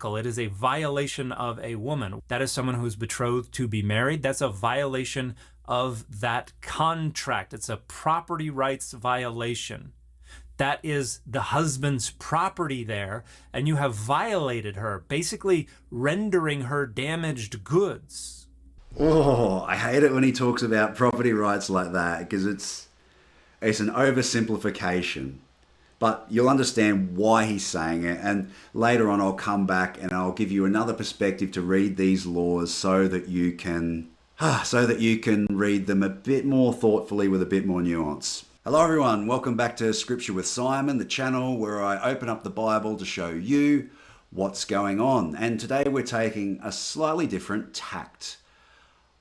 It is a violation of a woman. That is someone who is betrothed to be married. That's a violation of that contract. It's a property rights violation. That is the husband's property there, and you have violated her, basically rendering her damaged goods. Oh, I hate it when he talks about property rights like that, because it's an oversimplification. But you'll understand why he's saying it, and later on I'll come back and I'll give you another perspective to read these laws so that you can read them a bit more thoughtfully with a bit more nuance. Hello everyone, welcome back to Scripture with Simon, the channel where I open up the Bible to show you what's going on. And today we're taking a slightly different tact.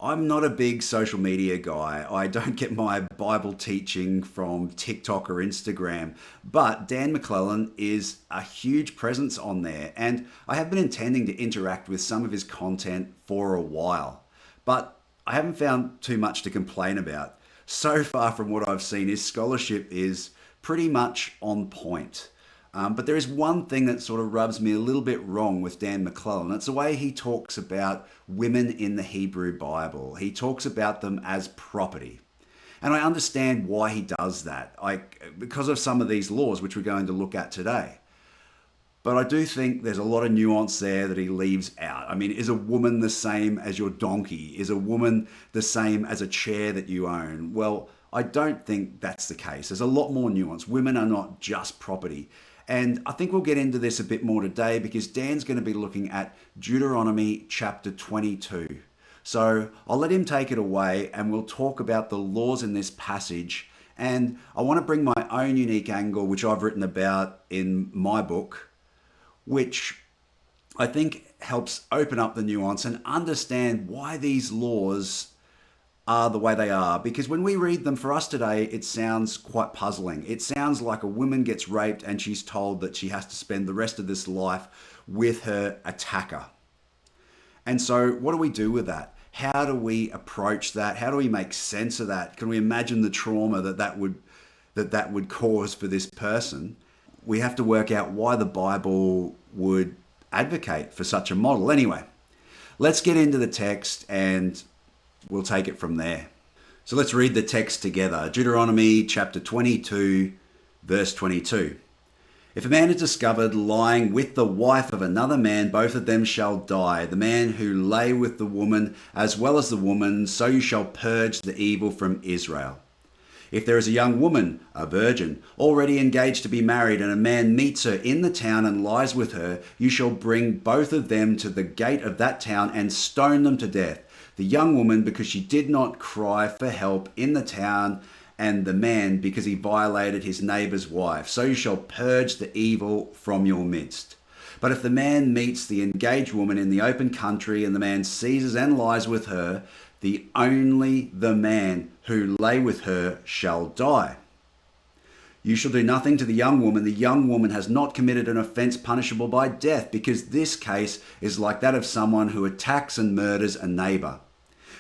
I'm not a big social media guy. I don't get my Bible teaching from TikTok or Instagram, but Dan McClellan is a huge presence on there, and I have been intending to interact with some of his content for a while, but I haven't found too much to complain about. So far from what I've seen, his scholarship is pretty much on point. But there is one thing that sort of rubs me a little bit wrong with Dan McClellan. It's the way he talks about women in the Hebrew Bible. He talks about them as property. And I understand why he does that, because of some of these laws, which we're going to look at today. But I do think there's a lot of nuance there that he leaves out. I mean, is a woman the same as your donkey? Is a woman the same as a chair that you own? Well, I don't think that's the case. There's a lot more nuance. Women are not just property. And I think we'll get into this a bit more today because Dan's going to be looking at Deuteronomy chapter 22. So I'll let him take it away and we'll talk about the laws in this passage. And I want to bring my own unique angle, which I've written about in my book, which I think helps open up the nuance and understand why these laws are the way they are. Because when we read them for us today, it sounds quite puzzling. It sounds like a woman gets raped and she's told that she has to spend the rest of this life with her attacker. And so what do we do with that? How do we approach that? How do we make sense of that? Can we imagine the trauma that would cause for this person? We have to work out why the Bible would advocate for such a model. Anyway, let's get into the text and we'll take it from there. So let's read the text together. Deuteronomy chapter 22, verse 22. If a man is discovered lying with the wife of another man, both of them shall die. The man who lay with the woman as well as the woman, so you shall purge the evil from Israel. If there is a young woman, a virgin, already engaged to be married, and a man meets her in the town and lies with her, you shall bring both of them to the gate of that town and stone them to death. The young woman because she did not cry for help in the town, and the man because he violated his neighbor's wife. So you shall purge the evil from your midst. But if the man meets the engaged woman in the open country and the man seizes and lies with her, only the man who lay with her shall die. You shall do nothing to the young woman. The young woman has not committed an offense punishable by death, because this case is like that of someone who attacks and murders a neighbor.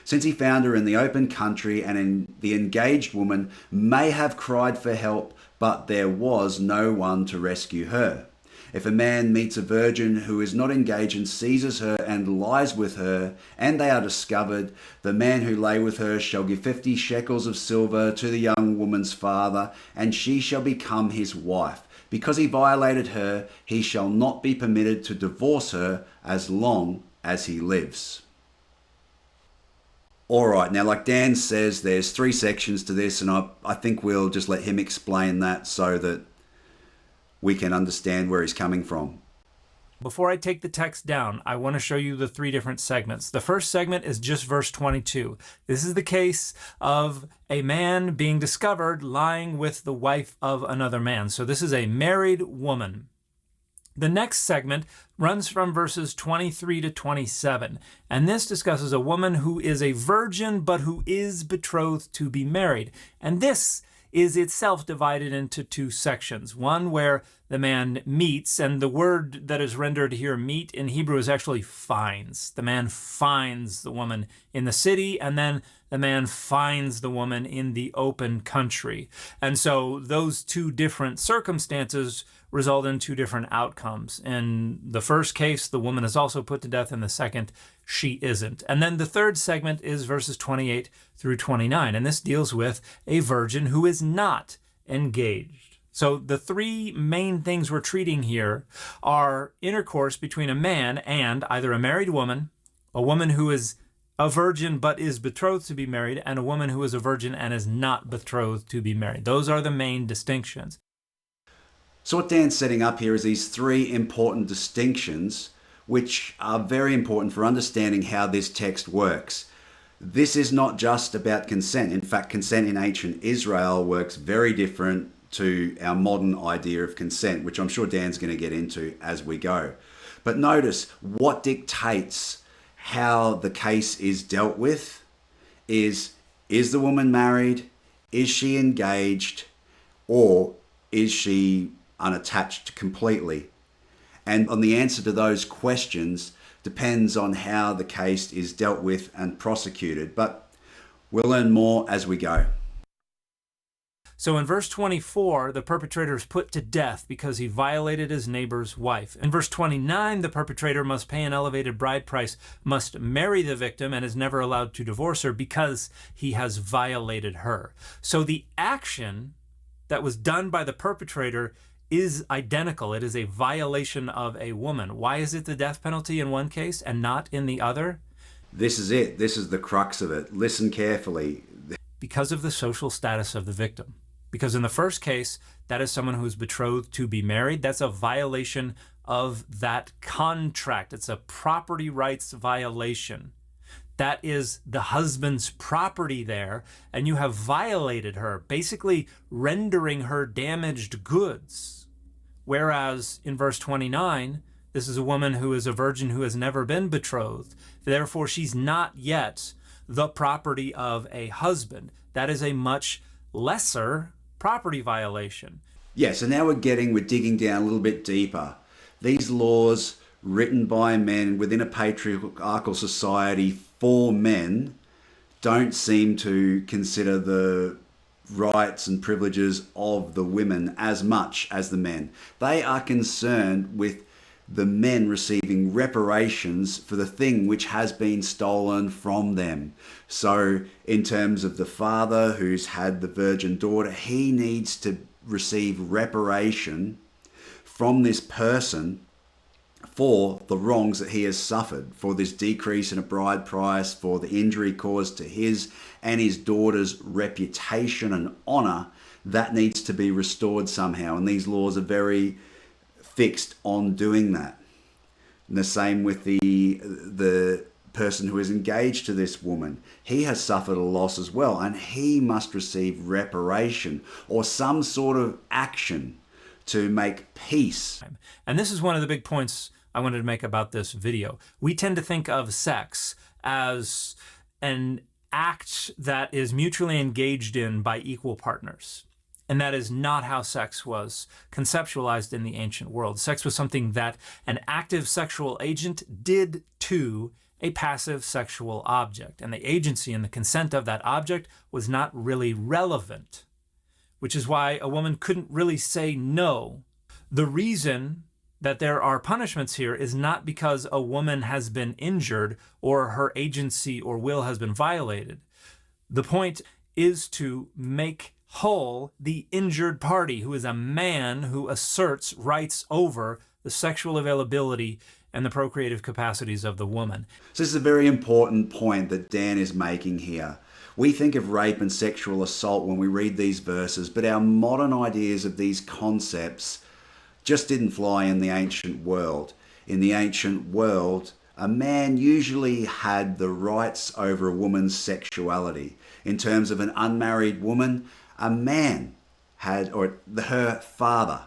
Since he found her in the open country, and the engaged woman may have cried for help, but there was no one to rescue her. If a man meets a virgin who is not engaged and seizes her and lies with her, and they are discovered, the man who lay with her shall give 50 shekels of silver to the young woman's father, and she shall become his wife. Because he violated her, he shall not be permitted to divorce her as long as he lives. All right, now like Dan says, there's 3 sections to this, and I think we'll just let him explain that so that we can understand where he's coming from. Before I take the text down, I want to show you the 3 different segments. The first segment is just verse 22. This is the case of a man being discovered lying with the wife of another man. So this is a married woman. The next segment runs from verses 23 to 27, and this discusses a woman who is a virgin but who is betrothed to be married. And this is itself divided into 2 sections. One where the man meets, and the word that is rendered here meet in Hebrew is actually finds. The man finds the woman in the city, and then the man finds the woman in the open country. And so those two different circumstances result in two different outcomes. In the first case, the woman is also put to death. In the second, she isn't. And then the third segment is verses 28 through 29, and this deals with a virgin who is not engaged. So the three main things we're treating here are intercourse between a man and either a married woman, a woman who is a virgin but is betrothed to be married, and a woman who is a virgin and is not betrothed to be married. Those are the main distinctions. So what Dan's setting up here is these three important distinctions, which are very important for understanding how this text works. This is not just about consent. In fact, consent in ancient Israel works very different to our modern idea of consent, which I'm sure Dan's going to get into as we go. But notice what dictates how the case is dealt with is the woman married? Is she engaged? Or is she unattached completely? And on the answer to those questions depends on how the case is dealt with and prosecuted. But we'll learn more as we go. So in verse 24, the perpetrator is put to death because he violated his neighbor's wife. In verse 29, the perpetrator must pay an elevated bride price, must marry the victim, and is never allowed to divorce her because he has violated her. So the action that was done by the perpetrator is identical. It is a violation of a woman. Why is it the death penalty in one case and not in the other? This is it. This is the crux of it. Listen carefully. Because of the social status of the victim. Because in the first case, that is someone who is betrothed to be married. That's a violation of that contract. It's a property rights violation. That is the husband's property there, and you have violated her, basically rendering her damaged goods. Whereas in verse 29, this is a woman who is a virgin who has never been betrothed. Therefore, she's not yet the property of a husband. That is a much lesser property violation. Yeah, so now we're digging down a little bit deeper. These laws written by men within a patriarchal society for men don't seem to consider the rights and privileges of the women as much as the men. They are concerned with the men receiving reparations for the thing which has been stolen from them. So in terms of the father who's had the virgin daughter, he needs to receive reparation from this person for the wrongs that he has suffered, for this decrease in a bride price, for the injury caused to his and his daughter's reputation and honor. That needs to be restored somehow, and these laws are very fixed on doing that. And the same with the person who is engaged to this woman. He has suffered a loss as well, and he must receive reparation or some sort of action to make peace. And this is one of the big points I wanted to make about this video. We tend to think of sex as an act that is mutually engaged in by equal partners. And that is not how sex was conceptualized in the ancient world. Sex was something that an active sexual agent did to a passive sexual object. And the agency and the consent of that object was not really relevant, which is why a woman couldn't really say no. The reason that there are punishments here is not because a woman has been injured or her agency or will has been violated. The point is to make whole the injured party, who is a man who asserts rights over the sexual availability and the procreative capacities of the woman. So this is a very important point that Dan is making here. We think of rape and sexual assault when we read these verses, but our modern ideas of these concepts just didn't fly in the ancient world. In the ancient world, a man usually had the rights over a woman's sexuality. In terms of an unmarried woman, a man had, or her father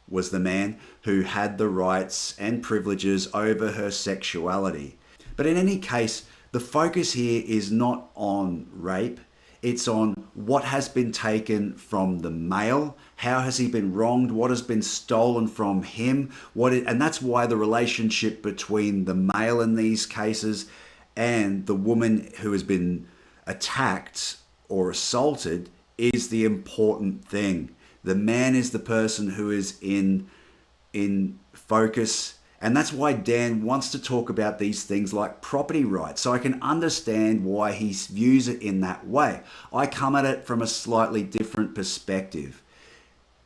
was the man who had the rights and privileges over her sexuality. But in any case, the focus here is not on rape, It's on what has been taken from the male, how has he been wronged, what has been stolen from him, and that's why the relationship between the male in these cases and the woman who has been attacked or assaulted is the important thing. The man is the person who is in focus. And that's why Dan wants to talk about these things like property rights. So I can understand why he views it in that way. I come at it from a slightly different perspective.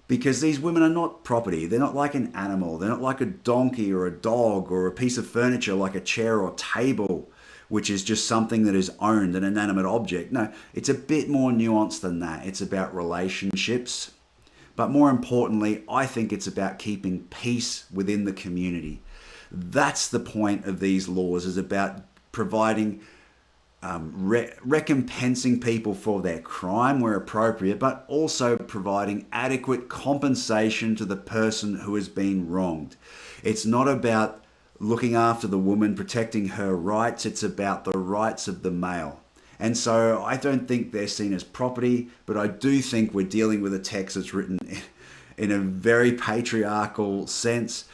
Because these women are not property. They're not like an animal. They're not like a donkey or a dog or a piece of furniture like a chair or table, which is just something that is owned, an inanimate object. No, it's a bit more nuanced than that. It's about relationships. But more importantly, I think it's about keeping peace within the community. That's the point of these laws, is about providing, recompensing people for their crime where appropriate, but also providing adequate compensation to the person who has been wronged. It's not about looking after the woman, protecting her rights. It's about the rights of the male. And so I don't think they're seen as property, but I do think we're dealing with a text that's written in a very patriarchal sense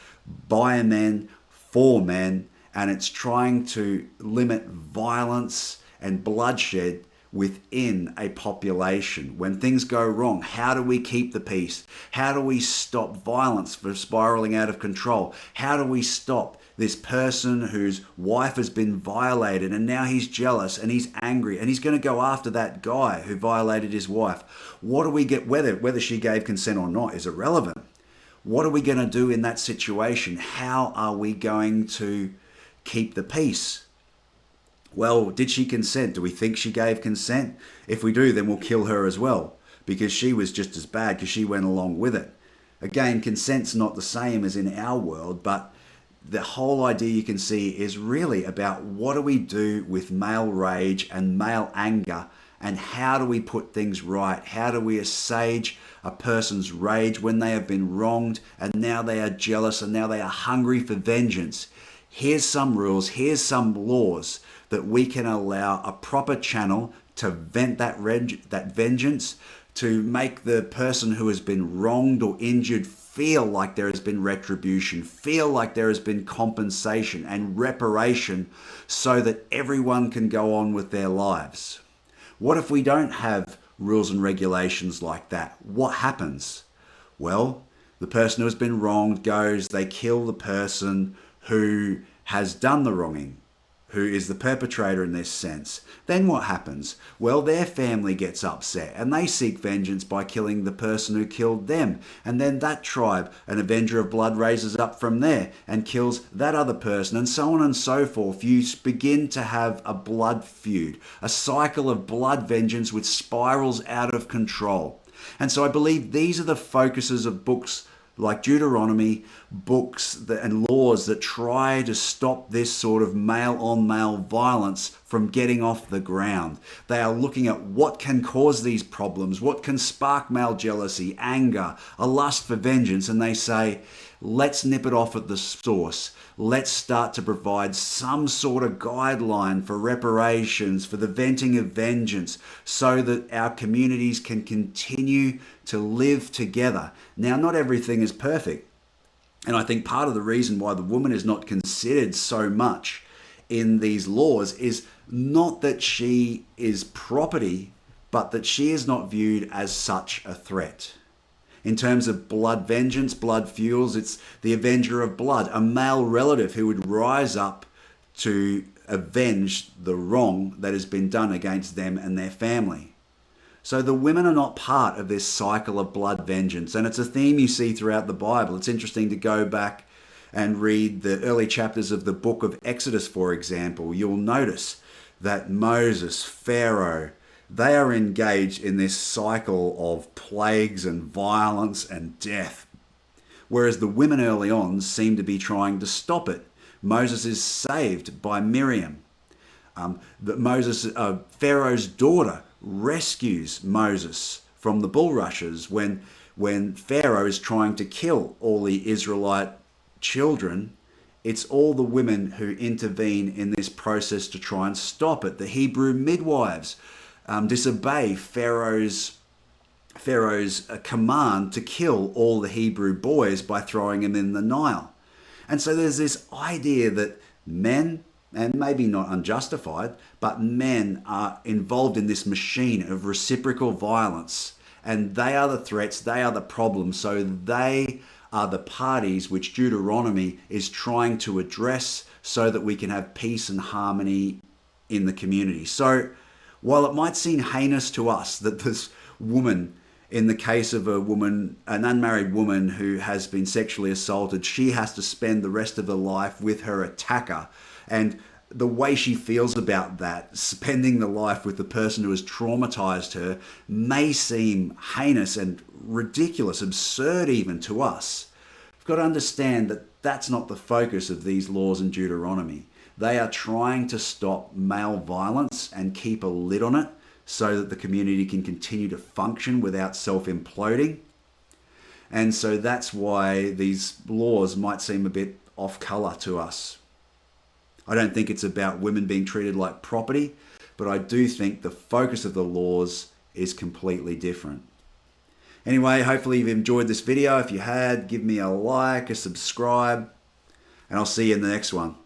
by men, for men, and it's trying to limit violence and bloodshed within a population. When things go wrong, how do we keep the peace? How do we stop violence from spiraling out of control? How do we stop this person whose wife has been violated and now he's jealous and he's angry and he's going to go after that guy who violated his wife? What do we get, whether she gave consent or not is irrelevant. What are we going to do in that situation? How are we going to keep the peace? Well, did she consent? Do we think she gave consent? If we do, then we'll kill her as well, because she was just as bad because she went along with it. Again, consent's not the same as in our world, but the whole idea you can see is really about what do we do with male rage and male anger, and how do we put things right? How do we assuage a person's rage when they have been wronged and now they are jealous and now they are hungry for vengeance? Here's some rules, here's some laws that we can allow a proper channel to vent that vengeance, to make the person who has been wronged or injured feel like there has been retribution, feel like there has been compensation and reparation, so that everyone can go on with their lives. What if we don't have rules and regulations like that? What happens? Well, the person who has been wronged goes, they kill the person who has done the wronging, who is the perpetrator in this sense. Then what happens? Well, their family gets upset and they seek vengeance by killing the person who killed them. And then that tribe, an avenger of blood, raises up from there and kills that other person, and so on and so forth. You begin to have a blood feud, a cycle of blood vengeance which spirals out of control. And so I believe these are the focuses of books like Deuteronomy, books and laws that try to stop this sort of male-on-male violence from getting off the ground. They are looking at what can cause these problems, what can spark male jealousy, anger, a lust for vengeance, and they say, let's nip it off at the source. Let's start to provide some sort of guideline for reparations, for the venting of vengeance, so that our communities can continue to live together. Now, not everything is perfect. And I think part of the reason why the woman is not considered so much in these laws is not that she is property, but that she is not viewed as such a threat. In terms of blood vengeance, blood fuels, it's the avenger of blood, a male relative who would rise up to avenge the wrong that has been done against them and their family. So the women are not part of this cycle of blood vengeance. And it's a theme you see throughout the Bible. It's interesting to go back and read the early chapters of the book of Exodus, for example. You'll notice that Moses, Pharaoh, they are engaged in this cycle of plagues and violence and death, whereas the women early on seem to be trying to stop it. Moses is saved by Miriam. Pharaoh's daughter rescues Moses from the bulrushes when Pharaoh is trying to kill all the Israelite children. It's all the women who intervene in this process to try and stop it. The Hebrew midwives disobey Pharaoh's command to kill all the Hebrew boys by throwing them in the Nile. And so there's this idea that men, and maybe not unjustified, but men are involved in this machine of reciprocal violence, and they are the threats, they are the problems, so they are the parties which Deuteronomy is trying to address so that we can have peace and harmony in the community. So while it might seem heinous to us that this woman, in the case of an unmarried woman who has been sexually assaulted, she has to spend the rest of her life with her attacker. And the way she feels about that, spending the life with the person who has traumatized her, may seem heinous and ridiculous, absurd even to us. We've got to understand that that's not the focus of these laws in Deuteronomy. They are trying to stop male violence and keep a lid on it so that the community can continue to function without self-imploding. And so that's why these laws might seem a bit off color to us. I don't think it's about women being treated like property, but I do think the focus of the laws is completely different. Anyway, hopefully you've enjoyed this video. If you had, give me a like, a subscribe, and I'll see you in the next one.